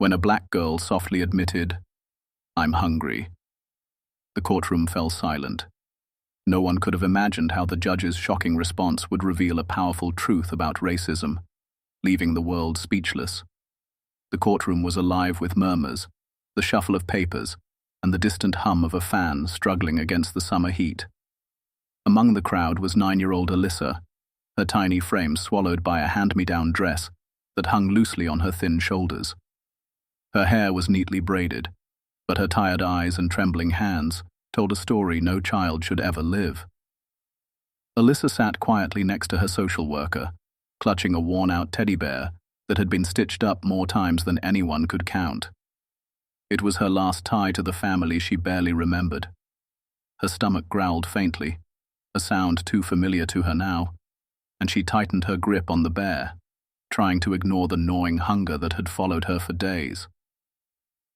when a black girl softly admitted, "I'm hungry." The courtroom fell silent. No one could have imagined how the judge's shocking response would reveal a powerful truth about racism, leaving the world speechless. The courtroom was alive with murmurs, the shuffle of papers, and the distant hum of a fan struggling against the summer heat. Among the crowd was 9-year-old Alyssa, her tiny frame swallowed by a hand-me-down dress that hung loosely on her thin shoulders. Her hair was neatly braided, but her tired eyes and trembling hands told a story no child should ever live. Alyssa sat quietly next to her social worker, clutching a worn-out teddy bear that had been stitched up more times than anyone could count. It was her last tie to the family she barely remembered. Her stomach growled faintly, a sound too familiar to her now, and she tightened her grip on the bear, trying to ignore the gnawing hunger that had followed her for days.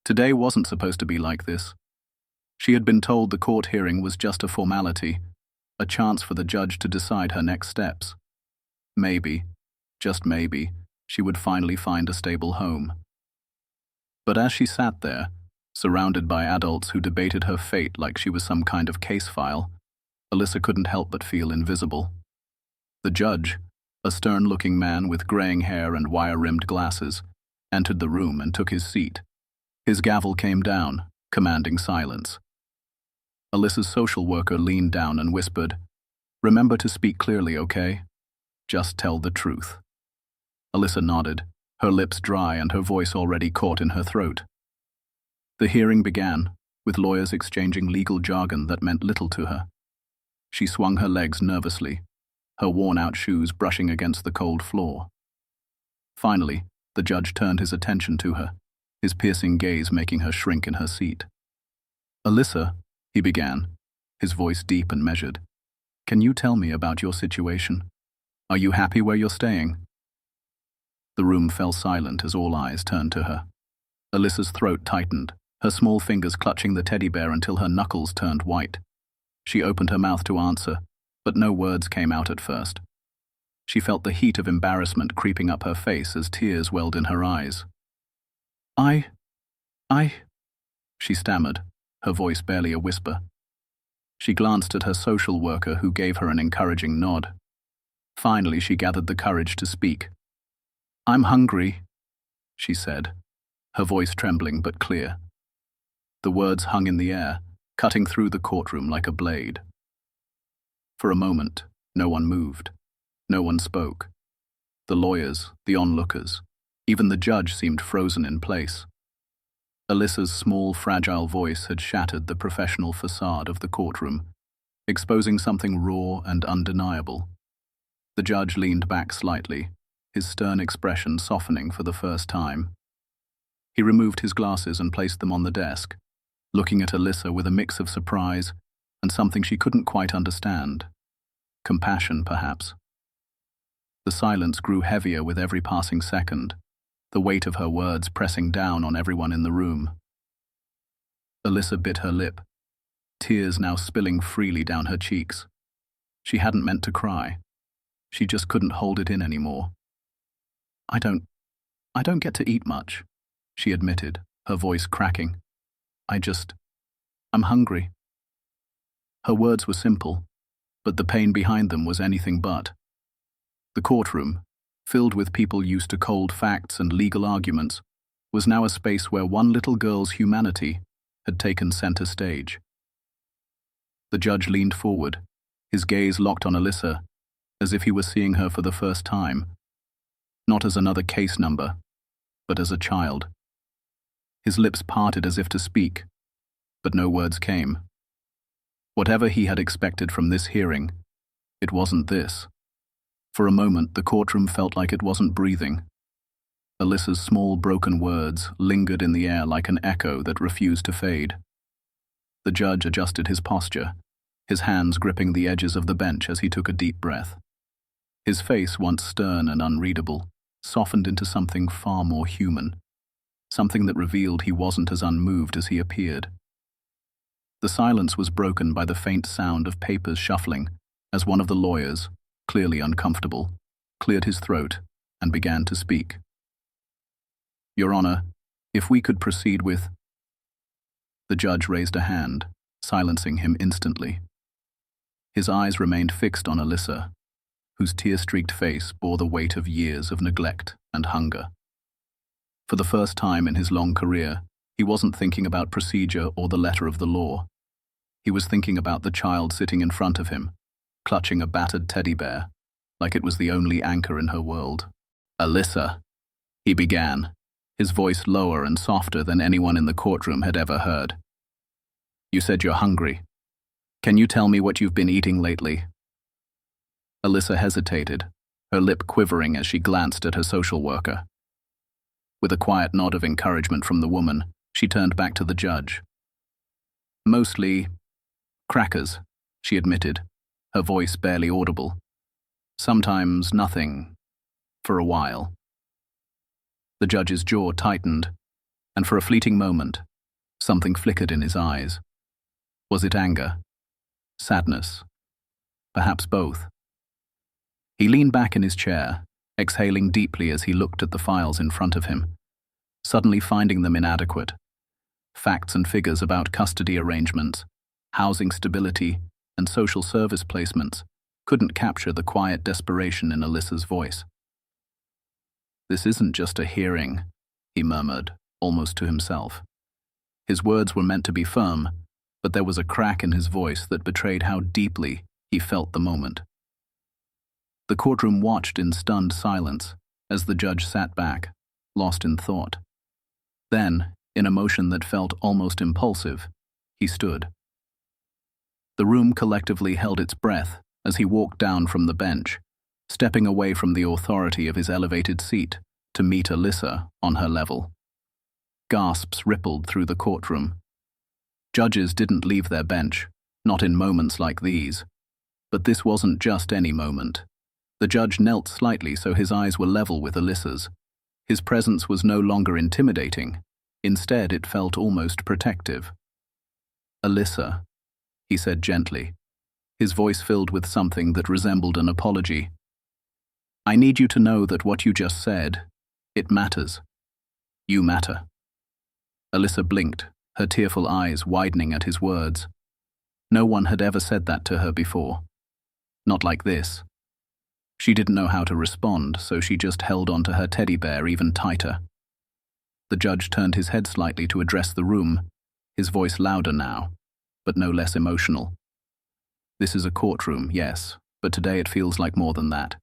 Today wasn't supposed to be like this. She had been told the court hearing was just a formality, a chance for the judge to decide her next steps. Maybe, just maybe, she would finally find a stable home. But as she sat there, surrounded by adults who debated her fate like she was some kind of case file, Alyssa couldn't help but feel invisible. The judge, a stern-looking man with graying hair and wire-rimmed glasses, entered the room and took his seat. His gavel came down, commanding silence. Alyssa's social worker leaned down and whispered, "Remember to speak clearly, okay? Just tell the truth." Alyssa nodded, her lips dry and her voice already caught in her throat. The hearing began, with lawyers exchanging legal jargon that meant little to her. She swung her legs nervously, her worn-out shoes brushing against the cold floor. Finally, the judge turned his attention to her, his piercing gaze making her shrink in her seat. "Alyssa," he began, his voice deep and measured, "can you tell me about your situation? Are you happy where you're staying?" The room fell silent as all eyes turned to her. Alyssa's throat tightened, her small fingers clutching the teddy bear until her knuckles turned white. She opened her mouth to answer, but no words came out at first. She felt the heat of embarrassment creeping up her face as tears welled in her eyes. I, she stammered, her voice barely a whisper. She glanced at her social worker, who gave her an encouraging nod. Finally, she gathered the courage to speak. "I'm hungry," she said, her voice trembling but clear. The words hung in the air, cutting through the courtroom like a blade. For a moment, no one moved. No one spoke. The lawyers, the onlookers, even the judge seemed frozen in place. Alyssa's small, fragile voice had shattered the professional facade of the courtroom, exposing something raw and undeniable. The judge leaned back slightly, his stern expression softening for the first time. He removed his glasses and placed them on the desk, looking at Alyssa with a mix of surprise and something she couldn't quite understand. Compassion, perhaps. The silence grew heavier with every passing second, the weight of her words pressing down on everyone in the room. Alyssa bit her lip, tears now spilling freely down her cheeks. She hadn't meant to cry. She just couldn't hold it in anymore. I don't get to eat much," she admitted, her voice cracking. I'm hungry." Her words were simple, but the pain behind them was anything but. The courtroom, filled with people used to cold facts and legal arguments, was now a space where one little girl's humanity had taken center stage. The judge leaned forward, his gaze locked on Alyssa, as if he were seeing her for the first time, not as another case number, but as a child. His lips parted as if to speak, but no words came. Whatever he had expected from this hearing, it wasn't this. For a moment, the courtroom felt like it wasn't breathing. Alyssa's small, broken words lingered in the air like an echo that refused to fade. The judge adjusted his posture, his hands gripping the edges of the bench as he took a deep breath. His face, once stern and unreadable, softened into something far more human, something that revealed he wasn't as unmoved as he appeared. The silence was broken by the faint sound of papers shuffling as one of the lawyers, clearly uncomfortable, cleared his throat and began to speak. "Your Honor, If we could proceed with... The judge raised a hand, silencing him instantly. His eyes remained fixed on Alyssa, whose tear-streaked face bore the weight of years of neglect and hunger. For the first time in his long career, he wasn't thinking about procedure or the letter of the law. He was thinking about the child sitting in front of him, clutching a battered teddy bear, like it was the only anchor in her world. "Alyssa," he began, his voice lower and softer than anyone in the courtroom had ever heard. "You said you're hungry. Can you tell me what you've been eating lately?" Alyssa hesitated, her lip quivering as she glanced at her social worker. With a quiet nod of encouragement from the woman, she turned back to the judge. "Mostly crackers," she admitted, her voice barely audible. "Sometimes nothing, for a while." The judge's jaw tightened, and for a fleeting moment, something flickered in his eyes. Was it anger? Sadness? Perhaps both. He leaned back in his chair, exhaling deeply as he looked at the files in front of him, suddenly finding them inadequate. Facts and figures about custody arrangements, housing stability, and social service placements couldn't capture the quiet desperation in Alyssa's voice. "This isn't just a hearing," he murmured, almost to himself. His words were meant to be firm, but there was a crack in his voice that betrayed how deeply he felt the moment. The courtroom watched in stunned silence as the judge sat back, lost in thought. Then, in a motion that felt almost impulsive, he stood. The room collectively held its breath as he walked down from the bench, stepping away from the authority of his elevated seat to meet Alyssa on her level. Gasps rippled through the courtroom. Judges didn't leave their bench, not in moments like these. But this wasn't just any moment. The judge knelt slightly so his eyes were level with Alyssa's. His presence was no longer intimidating. Instead, it felt almost protective. "Alyssa," he said gently, his voice filled with something that resembled an apology. "I need you to know that what you just said, it matters. You matter." Alyssa blinked, her tearful eyes widening at his words. No one had ever said that to her before. Not like this. She didn't know how to respond, so she just held onto her teddy bear even tighter. The judge turned his head slightly to address the room, his voice louder now, but no less emotional. "This is a courtroom, yes, but today it feels like more than that.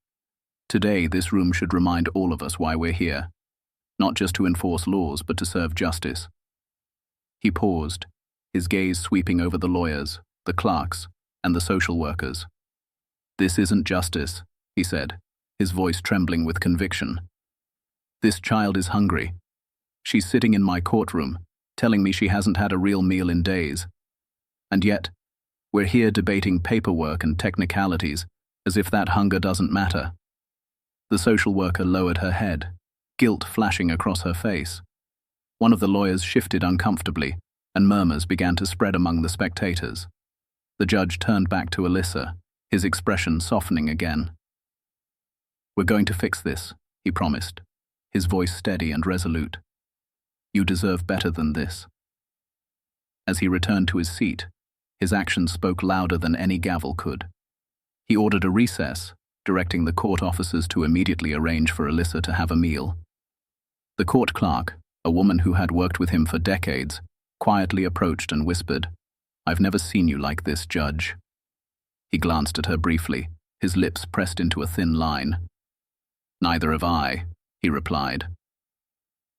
Today, this room should remind all of us why we're here, not just to enforce laws, but to serve justice." He paused, his gaze sweeping over the lawyers, the clerks, and the social workers. "This isn't justice," he said, his voice trembling with conviction. "This child is hungry. She's sitting in my courtroom, telling me she hasn't had a real meal in days. And yet, we're here debating paperwork and technicalities, as if that hunger doesn't matter." The social worker lowered her head, guilt flashing across her face. One of the lawyers shifted uncomfortably, and murmurs began to spread among the spectators. The judge turned back to Alyssa, his expression softening again. "We're going to fix this," he promised, his voice steady and resolute. "You deserve better than this." As he returned to his seat, his actions spoke louder than any gavel could. He ordered a recess, directing the court officers to immediately arrange for Alyssa to have a meal. The court clerk, a woman who had worked with him for decades, quietly approached and whispered, "I've never seen you like this, Judge." He glanced at her briefly, his lips pressed into a thin line. "Neither have I," he replied.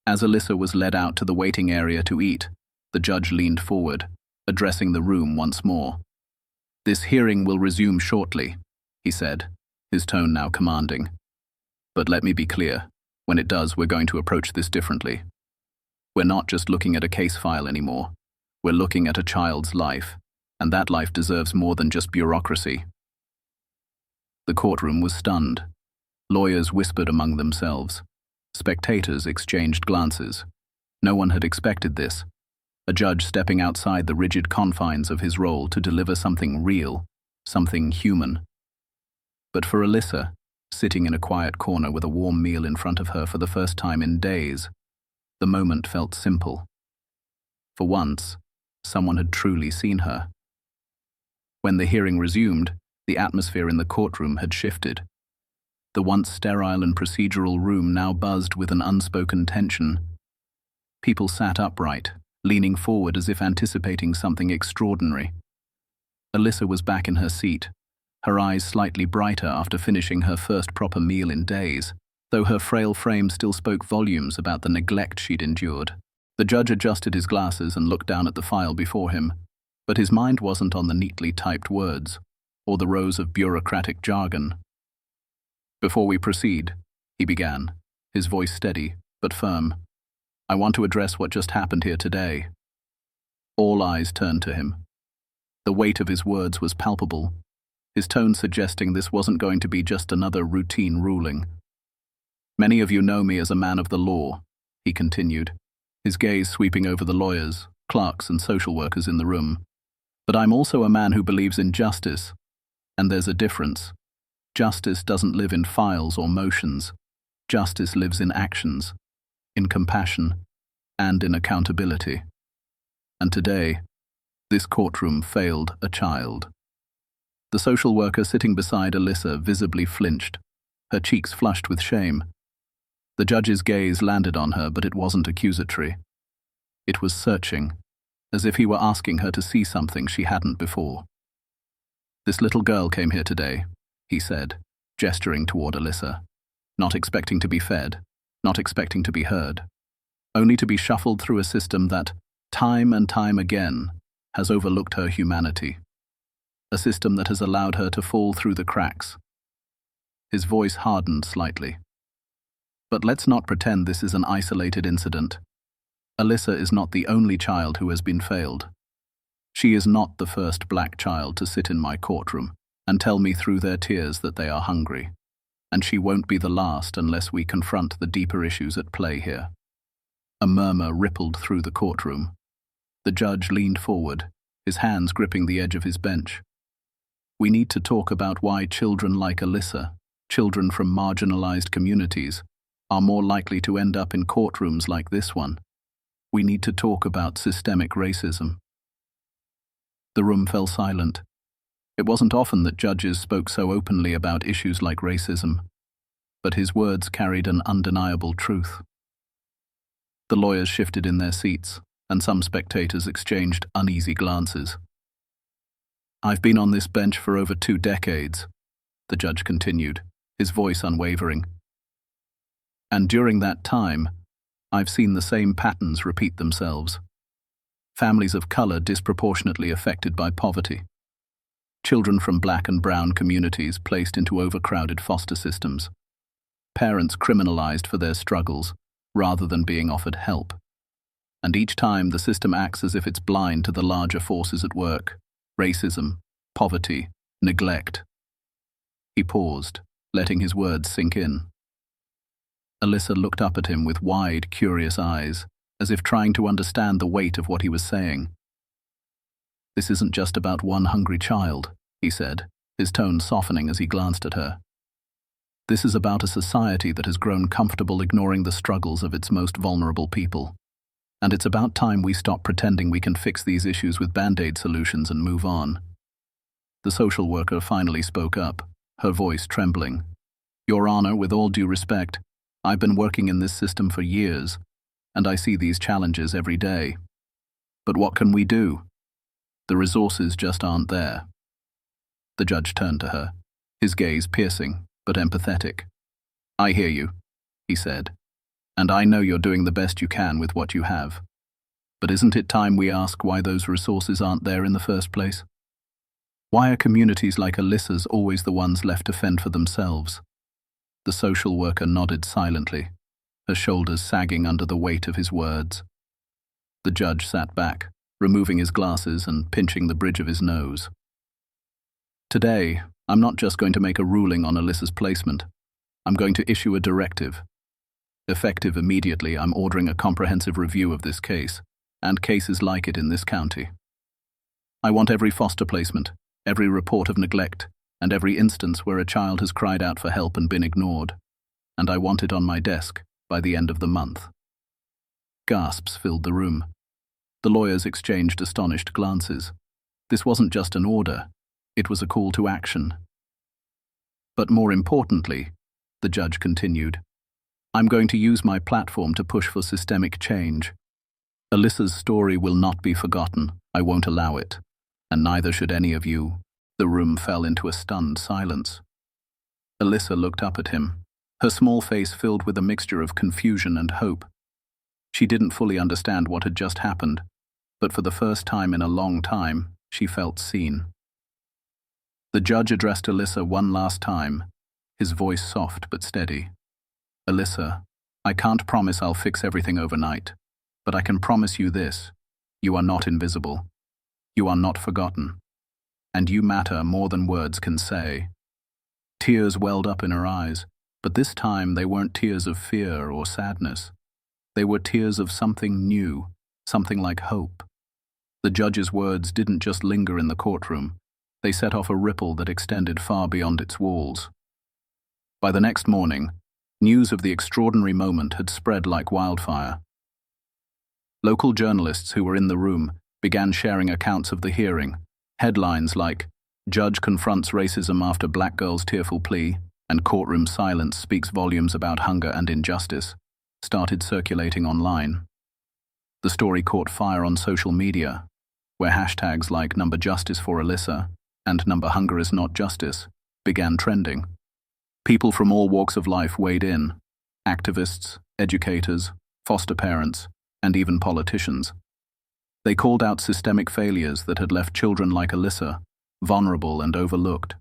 As Alyssa was led out to the waiting area to eat, the judge leaned forward, addressing the room once more. "This hearing will resume shortly," he said, his tone now commanding. "But let me be clear, when it does, we're going to approach this differently. We're not just looking at a case file anymore. We're looking at a child's life, and that life deserves more than just bureaucracy." The courtroom was stunned. Lawyers whispered among themselves. Spectators exchanged glances. No one had expected this. A judge stepping outside the rigid confines of his role to deliver something real, something human. But for Alyssa, sitting in a quiet corner with a warm meal in front of her for the first time in days, The moment felt simple. For once, someone had truly seen her. When the hearing resumed, the atmosphere in the courtroom had shifted. The once sterile and procedural room now buzzed with an unspoken tension. People sat upright, leaning forward as if anticipating something extraordinary. Alyssa was back in her seat, her eyes slightly brighter after finishing her first proper meal in days, though her frail frame still spoke volumes about the neglect she'd endured. The judge adjusted his glasses and looked down at the file before him, but his mind wasn't on the neatly typed words or the rows of bureaucratic jargon. "Before we proceed," he began, his voice steady but firm, "I want to address what just happened here today." All eyes turned to him. The weight of his words was palpable, his tone suggesting this wasn't going to be just another routine ruling. "Many of you know me as a man of the law," he continued, his gaze sweeping over the lawyers, clerks, and social workers in the room. "But I'm also a man who believes in justice, and there's a difference. Justice doesn't live in files or motions. Justice lives in actions, in compassion, and in accountability. And today, this courtroom failed a child." The social worker sitting beside Alyssa visibly flinched, her cheeks flushed with shame. The judge's gaze landed on her, but it wasn't accusatory. It was searching, as if he were asking her to see something she hadn't before. "This little girl came here today," he said, gesturing toward Alyssa, "not expecting to be fed, not expecting to be heard, only to be shuffled through a system that, time and time again, has overlooked her humanity. A system that has allowed her to fall through the cracks." His voice hardened slightly. "But let's not pretend this is an isolated incident. Alyssa is not the only child who has been failed. She is not the first black child to sit in my courtroom and tell me through their tears that they are hungry. And she won't be the last unless we confront the deeper issues at play here." A murmur rippled through the courtroom. The judge leaned forward, his hands gripping the edge of his bench. "We need to talk about why children like Alyssa, children from marginalized communities, are more likely to end up in courtrooms like this one. We need to talk about systemic racism." The room fell silent. It wasn't often that judges spoke so openly about issues like racism, but his words carried an undeniable truth. The lawyers shifted in their seats, and some spectators exchanged uneasy glances. "I've been on this bench for over 2 decades, the judge continued, his voice unwavering. "And during that time, I've seen the same patterns repeat themselves. Families of color disproportionately affected by poverty. Children from black and brown communities placed into overcrowded foster systems. Parents criminalized for their struggles rather than being offered help. And each time the system acts as if it's blind to the larger forces at work: racism, poverty, neglect." He paused, letting his words sink in. Alyssa looked up at him with wide, curious eyes, as if trying to understand the weight of what he was saying. "This isn't just about one hungry child," he said, his tone softening as he glanced at her. "This is about a society that has grown comfortable ignoring the struggles of its most vulnerable people. And it's about time we stop pretending we can fix these issues with band-aid solutions and move on." The social worker finally spoke up, her voice trembling. "Your Honor, with all due respect, I've been working in this system for years, and I see these challenges every day. But what can we do? The resources just aren't there." The judge turned to her, his gaze piercing but empathetic. "I hear you," he said, "and I know you're doing the best you can with what you have. But isn't it time we ask why those resources aren't there in the first place? Why are communities like Alyssa's always the ones left to fend for themselves?" The social worker nodded silently, her shoulders sagging under the weight of his words. The judge sat back, removing his glasses and pinching the bridge of his nose. "Today, I'm not just going to make a ruling on Alyssa's placement. I'm going to issue a directive. Effective immediately, I'm ordering a comprehensive review of this case, and cases like it in this county. I want every foster placement, every report of neglect, and every instance where a child has cried out for help and been ignored, and I want it on my desk by the end of the month." Gasps filled the room. The lawyers exchanged astonished glances. This wasn't just an order, it was a call to action. But more importantly, the judge continued, I'm going to use my platform to push for systemic change. Alyssa's story will not be forgotten. I won't allow it. And neither should any of you. The room fell into a stunned silence. Alyssa looked up at him, her small face filled with a mixture of confusion and hope. She didn't fully understand what had just happened, but for the first time in a long time, she felt seen. The judge addressed Alyssa one last time, his voice soft but steady. Alyssa, I can't promise I'll fix everything overnight, but I can promise you this. You are not invisible. You are not forgotten. And you matter more than words can say. Tears welled up in her eyes, but this time they weren't tears of fear or sadness. They were tears of something new, something like hope. The judge's words didn't just linger in the courtroom. They set off a ripple that extended far beyond its walls. By the next morning, news of the extraordinary moment had spread like wildfire. Local journalists who were in the room began sharing accounts of the hearing. Headlines like, Judge confronts racism after black girl's tearful plea, and courtroom silence speaks volumes about hunger and injustice, started circulating online. The story caught fire on social media, where hashtags like #JusticeForAlyssa and #HungerIsNotJustice began trending. People from all walks of life weighed in, activists, educators, foster parents, and even politicians. They called out systemic failures that had left children like Alyssa vulnerable and overlooked.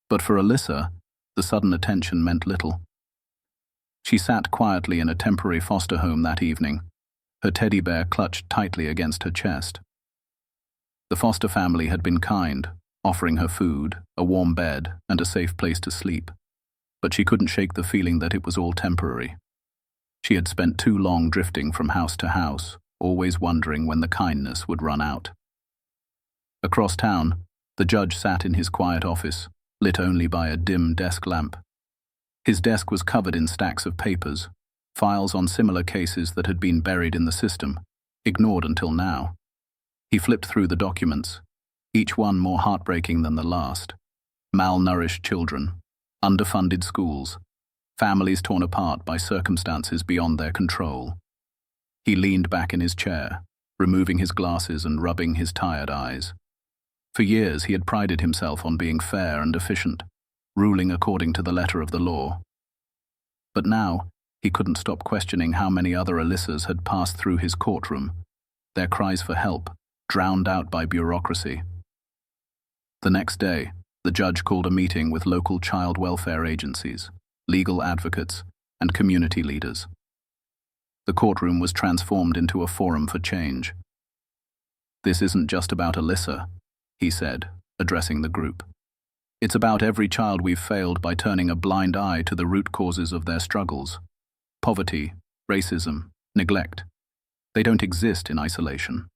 But for Alyssa, the sudden attention meant little. She sat quietly in a temporary foster home that evening, her teddy bear clutched tightly against her chest. The foster family had been kind, offering her food, a warm bed, and a safe place to sleep. But she couldn't shake the feeling that it was all temporary. She had spent too long drifting from house to house, always wondering when the kindness would run out. Across town, the judge sat in his quiet office, lit only by a dim desk lamp. His desk was covered in stacks of papers, files on similar cases that had been buried in the system, ignored until now. He flipped through the documents, each one more heartbreaking than the last. Malnourished children, underfunded schools, families torn apart by circumstances beyond their control. He leaned back in his chair, removing his glasses and rubbing his tired eyes. For years he had prided himself on being fair and efficient, ruling according to the letter of the law. But now, he couldn't stop questioning how many other Alyssas had passed through his courtroom, their cries for help drowned out by bureaucracy. The next day, the judge called a meeting with local child welfare agencies, legal advocates, and community leaders. The courtroom was transformed into a forum for change. This isn't just about Alyssa, he said, addressing the group. It's about every child we've failed by turning a blind eye to the root causes of their struggles. Poverty, racism, neglect. They don't exist in isolation.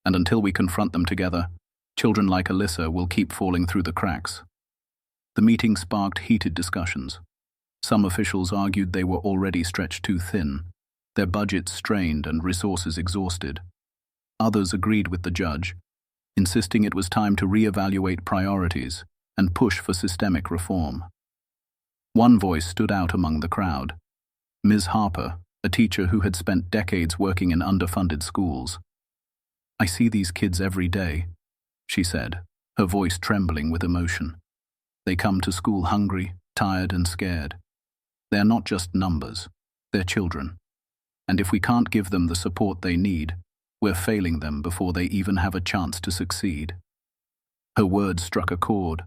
And until we confront them together, children like Alyssa will keep falling through the cracks. The meeting sparked heated discussions. Some officials argued they were already stretched too thin, their budgets strained and resources exhausted. Others agreed with the judge, insisting it was time to reevaluate priorities and push for systemic reform. One voice stood out among the crowd. Ms. Harper, a teacher who had spent decades working in underfunded schools. I see these kids every day, she said, her voice trembling with emotion. They come to school hungry, tired, and scared. They're not just numbers, they're children. And if we can't give them the support they need, we're failing them before they even have a chance to succeed. Her words struck a chord.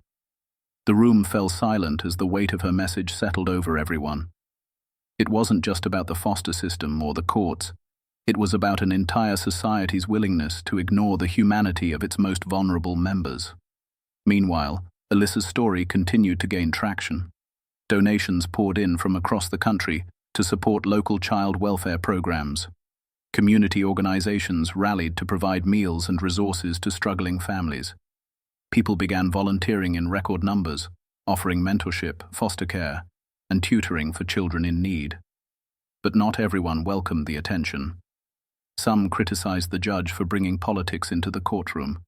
The room fell silent as the weight of her message settled over everyone. It wasn't just about the foster system or the courts. It was about an entire society's willingness to ignore the humanity of its most vulnerable members. Meanwhile, Alyssa's story continued to gain traction. Donations poured in from across the country to support local child welfare programs. Community organizations rallied to provide meals and resources to struggling families. People began volunteering in record numbers, offering mentorship, foster care, and tutoring for children in need. But not everyone welcomed the attention. Some criticized the judge for bringing politics into the courtroom,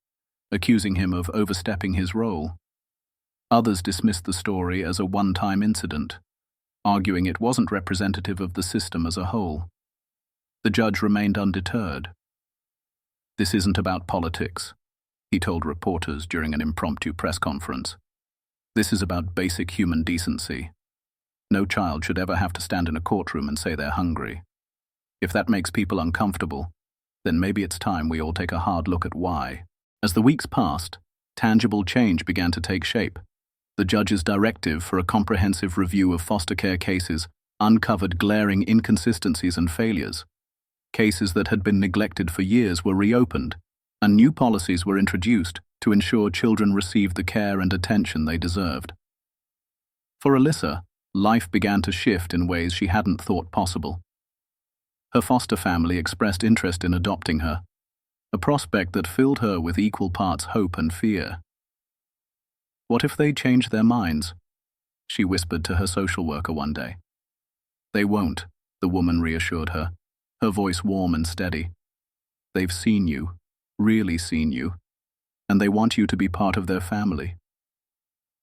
accusing him of overstepping his role. Others dismissed the story as a one-time incident, arguing it wasn't representative of the system as a whole. The judge remained undeterred. "This isn't about politics," he told reporters during an impromptu press conference. "This is about basic human decency. No child should ever have to stand in a courtroom and say they're hungry. If that makes people uncomfortable, then maybe it's time we all take a hard look at why." As the weeks passed, tangible change began to take shape. The judge's directive for a comprehensive review of foster care cases uncovered glaring inconsistencies and failures. Cases that had been neglected for years were reopened, and new policies were introduced to ensure children received the care and attention they deserved. For Alyssa, life began to shift in ways she hadn't thought possible. Her foster family expressed interest in adopting her, a prospect that filled her with equal parts hope and fear. "What if they change their minds?" she whispered to her social worker one day. "They won't," the woman reassured her, her voice warm and steady. "They've seen you, really seen you, and they want you to be part of their family."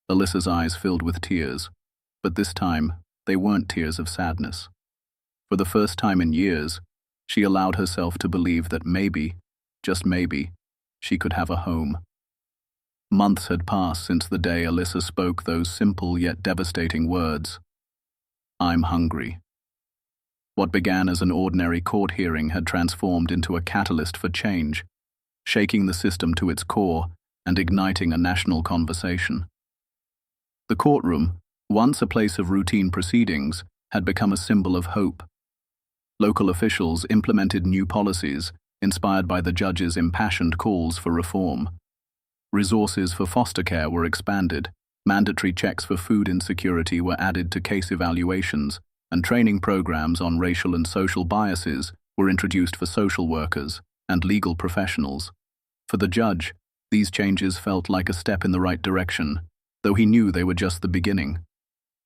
Alyssa's eyes filled with tears, but this time they weren't tears of sadness. For the first time in years, she allowed herself to believe that maybe, just maybe, she could have a home. Months had passed since the day Alyssa spoke those simple yet devastating words. "I'm hungry." What began as an ordinary court hearing had transformed into a catalyst for change, shaking the system to its core and igniting a national conversation. The courtroom, once a place of routine proceedings, had become a symbol of hope. Local officials implemented new policies inspired by the judge's impassioned calls for reform. Resources for foster care were expanded, mandatory checks for food insecurity were added to case evaluations, and training programs on racial and social biases were introduced for social workers and legal professionals. For the judge, these changes felt like a step in the right direction, though he knew they were just the beginning.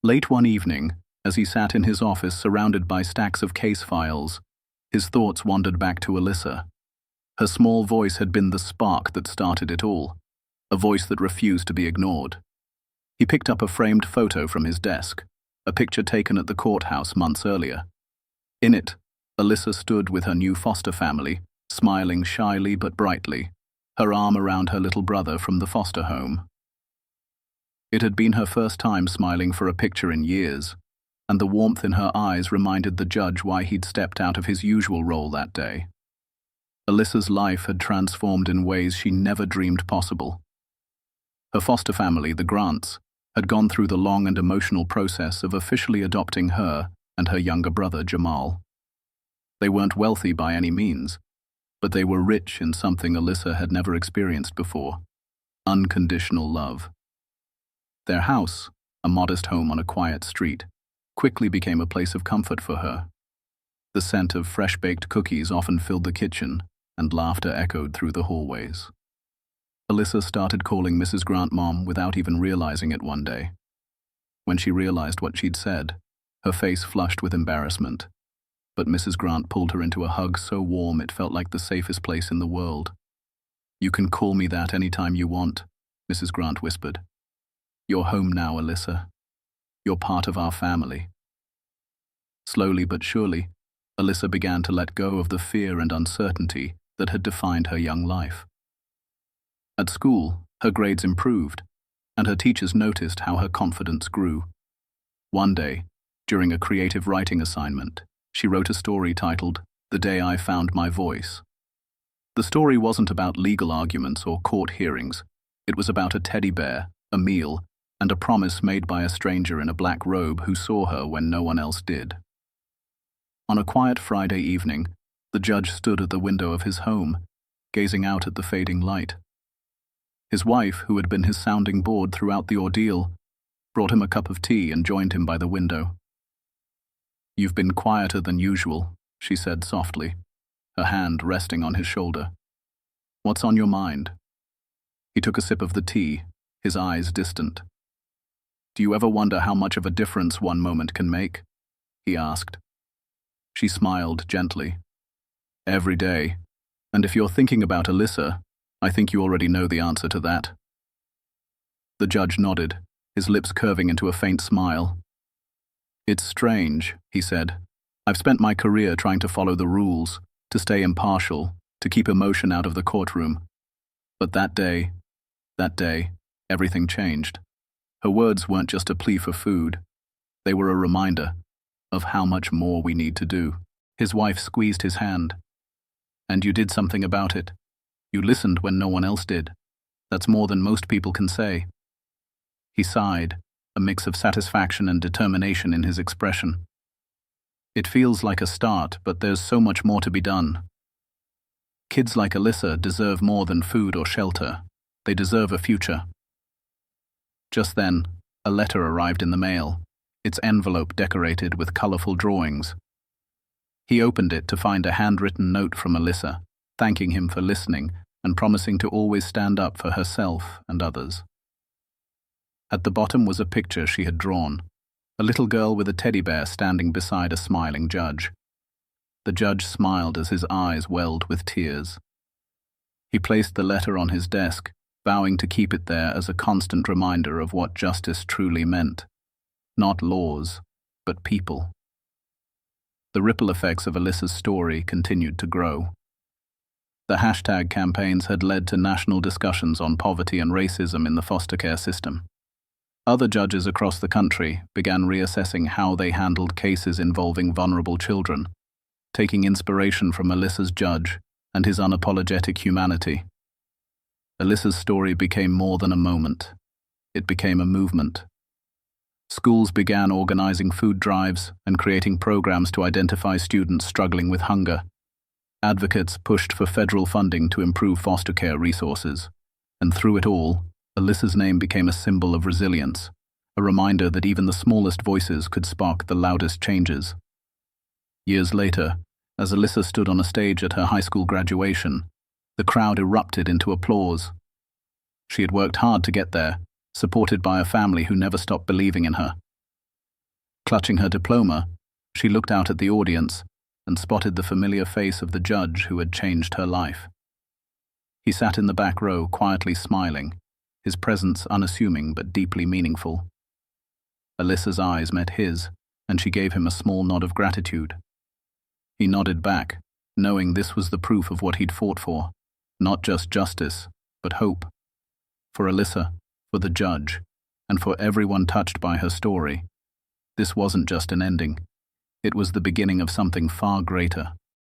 Late one evening, as he sat in his office surrounded by stacks of case files, his thoughts wandered back to Alyssa. Her small voice had been the spark that started it all, a voice that refused to be ignored. He picked up a framed photo from his desk, a picture taken at the courthouse months earlier. In it, Alyssa stood with her new foster family, smiling shyly but brightly, her arm around her little brother from the foster home. It had been her first time smiling for a picture in years, and the warmth in her eyes reminded the judge why he'd stepped out of his usual role that day. Alyssa's life had transformed in ways she never dreamed possible. Her foster family, the Grants, had gone through the long and emotional process of officially adopting her and her younger brother, Jamal. They weren't wealthy by any means, but they were rich in something Alyssa had never experienced before: unconditional love. Their house, a modest home on a quiet street, quickly became a place of comfort for her. The scent of fresh-baked cookies often filled the kitchen, and laughter echoed through the hallways. Alyssa started calling Mrs. Grant Mom without even realizing it one day. When she realized what she'd said, her face flushed with embarrassment, but Mrs. Grant pulled her into a hug so warm it felt like the safest place in the world. "You can call me that any time you want," Mrs. Grant whispered. "You're home now, Alyssa. You're part of our family." Slowly but surely, Alyssa began to let go of the fear and uncertainty that had defined her young life. At school, her grades improved, and her teachers noticed how her confidence grew. One day, during a creative writing assignment, she wrote a story titled "The Day I Found My Voice." The story wasn't about legal arguments or court hearings. It was about a teddy bear, a meal, and a promise made by a stranger in a black robe who saw her when no one else did. On a quiet Friday evening, the judge stood at the window of his home, gazing out at the fading light. His wife, who had been his sounding board throughout the ordeal, brought him a cup of tea and joined him by the window. "You've been quieter than usual," she said softly, her hand resting on his shoulder. "What's on your mind?" He took a sip of the tea, his eyes distant. "Do you ever wonder how much of a difference one moment can make?" he asked. She smiled gently. Every day. And if you're thinking about Alyssa, I think you already know the answer to that. The judge nodded, his lips curving into a faint smile. It's strange, he said. I've spent my career trying to follow the rules, to stay impartial, to keep emotion out of the courtroom. But that day, everything changed. Her words weren't just a plea for food. They were a reminder of how much more we need to do. His wife squeezed his hand. And you did something about it. You listened when no one else did. That's more than most people can say. He sighed, a mix of satisfaction and determination in his expression. It feels like a start, but there's so much more to be done. Kids like Alyssa deserve more than food or shelter. They deserve a future. Just then, a letter arrived in the mail, its envelope decorated with colorful drawings. He opened it to find a handwritten note from Alyssa, thanking him for listening and promising to always stand up for herself and others. At the bottom was a picture she had drawn, a little girl with a teddy bear standing beside a smiling judge. The judge smiled as his eyes welled with tears. He placed the letter on his desk, vowing to keep it there as a constant reminder of what justice truly meant. Not laws, but people. The ripple effects of Alyssa's story continued to grow. The hashtag campaigns had led to national discussions on poverty and racism in the foster care system. Other judges across the country began reassessing how they handled cases involving vulnerable children, taking inspiration from Alyssa's judge and his unapologetic humanity. Alyssa's story became more than a moment. It became a movement. Schools began organizing food drives and creating programs to identify students struggling with hunger. Advocates pushed for federal funding to improve foster care resources. And through it all, Alyssa's name became a symbol of resilience, a reminder that even the smallest voices could spark the loudest changes. Years later, as Alyssa stood on a stage at her high school graduation, the crowd erupted into applause. She had worked hard to get there, supported by a family who never stopped believing in her. Clutching her diploma, she looked out at the audience and spotted the familiar face of the judge who had changed her life. He sat in the back row, quietly smiling, his presence unassuming but deeply meaningful. Alyssa's eyes met his, and she gave him a small nod of gratitude. He nodded back, knowing this was the proof of what he'd fought for, not just justice, but hope. For Alyssa, for the judge, and for everyone touched by her story, this wasn't just an ending. It was the beginning of something far greater.